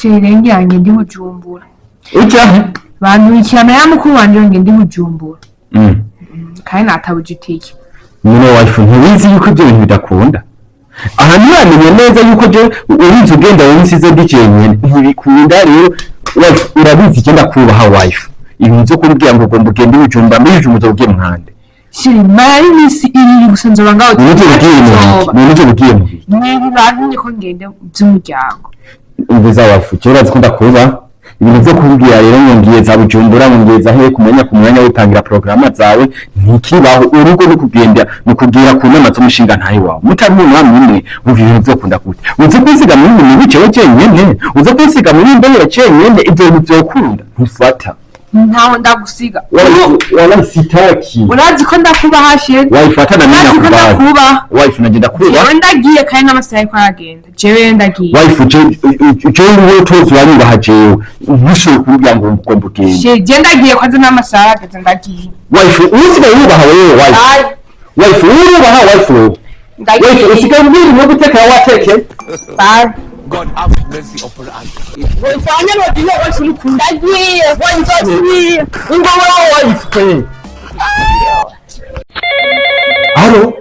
shirenge ngende Bujumbura. Ujya Bantu ikiyama ya mukuru wanje ngende Bujumbura. Kandi natabuje itike. None wife ntibizi yuko ibyo bintu bidakunda. Aha ntiwamenye neza yuko je urinze ugenda wumsize ndijenyene ntibikunda rero wife urabizi igenda kubaha wife. Ibintu byo kumbwira ngo ugomba ugende Bujumbura muri Bujumbura ugiye muhande. Shiri mari misi iri gusanzura ngaho. Nibyo bugiye mu bihe. Niba bantu ko ngende by'umuryango. Ubuza wife cyera zikunda kuba ibintu byo kumbwira rero ngiye za Bujumbura ngiye he kumenya ku mwanya witangira programa zawe ntikibaho urugo no kugenda no kugira ku nama z'umushinga ntayi wawe mutari mu mwami umwe ubu ibintu byo kunda gute uzi kwisiga muri ibintu bicewe cyenyene uzi kwisiga muri imbere cyenyene ibyo byo kunda ntufata ntaho ndagusiga wala sitaki urazi ko ndakuba hashe wayifata na mimi nakuba wife nagenda kuba jewe ndagiye kandi n'amasaha ko aragenda jewe ndagiye wife jewe ngo tozi wari bahajewe ntushoye kumbwira ngo ugomba ugende je ndagiye kwazo n'amasaha ageze ndagiye wife usiga yubaha wewe wife urubaha wife ndagiye usiga mbiri no guteka wateke bye God have mercy upon us. Wafanya ndio washuri kundagiye wanzozi ngo wewe wife Halo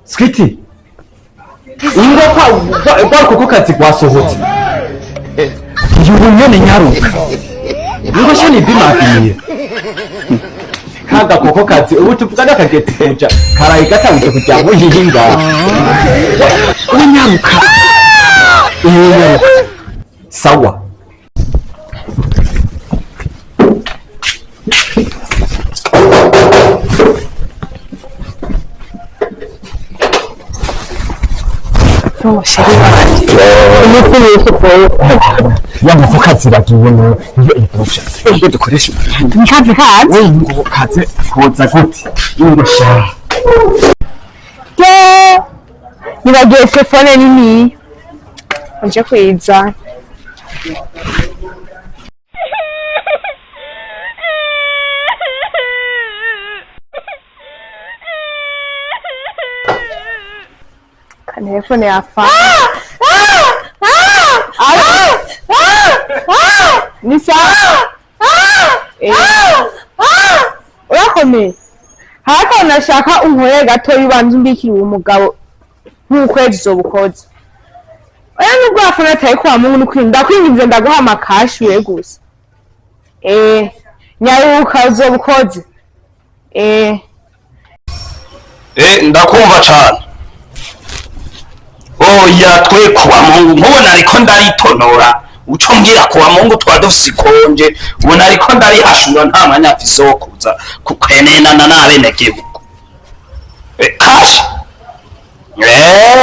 Skiti Ingo kwa koko kazi kwasohotse Yubunyene nyaruka Ingo shani bimagiye Kaga koko kazi ubu tuvuga kageteja karayi gatangije kujya mu hihinga Unyaruka Sawa Oh, sheri wanjye. Yamufo kazi bagiye no iyo iposha. Ngo dukoresha. Nikaze kazi. Ngo kazi koza gute. Ngo sha. Ke nibagiye telefone nini. Nje kwiza. Telefone yafa. Ni sawa. Urakome. Haka nashaka unkore gato yubanze umbikira uwo mugabo nk'ukwezi zobukoze. Oya nubwo afuna tayi kwa Mungu n'ukwinda kwinginze ndaguha makashi we gusa. Nyaruka zobukoze. Ndakumva cyane. Oya twe kuwa Mungu nkubona ariko ndaritonora uco mbwira kuwa Mungu twadosikonje ubona ariko ndarihashura nta mwanya afise wo kuza kukwenenana n'abene gihugu kashi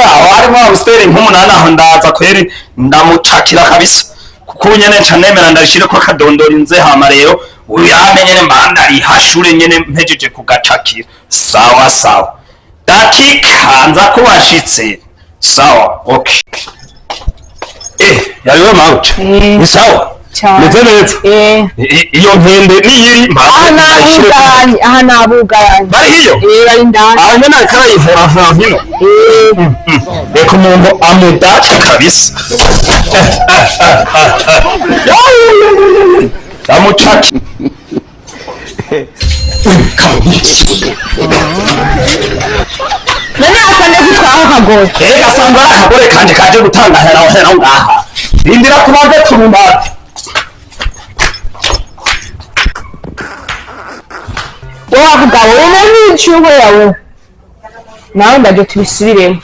aho harimo abusteri nk'umunani aho ndaza kweri ndamucakira kabisa kuko nyene nca nemera ndashire ko kadondora inze hama rero uyu yamenye mbanda rihashure nyene mpejeje kugacakira sawa sawa dakika nza kubashitse sawa okay yariwe maucha ni sawa meze neza iyo nkende niyiri aha nabugaranye bari hiyo bari ndani aha nyana karayivura hino reka umuntu amudaca kabisa amucaki nani akane gutwaho kagore gasanga akagore kanje kaje gutanga hera ngaha rindira kubanze turumbate wavuga wowe n'icyo yawe nawe ndaje tubisubiremo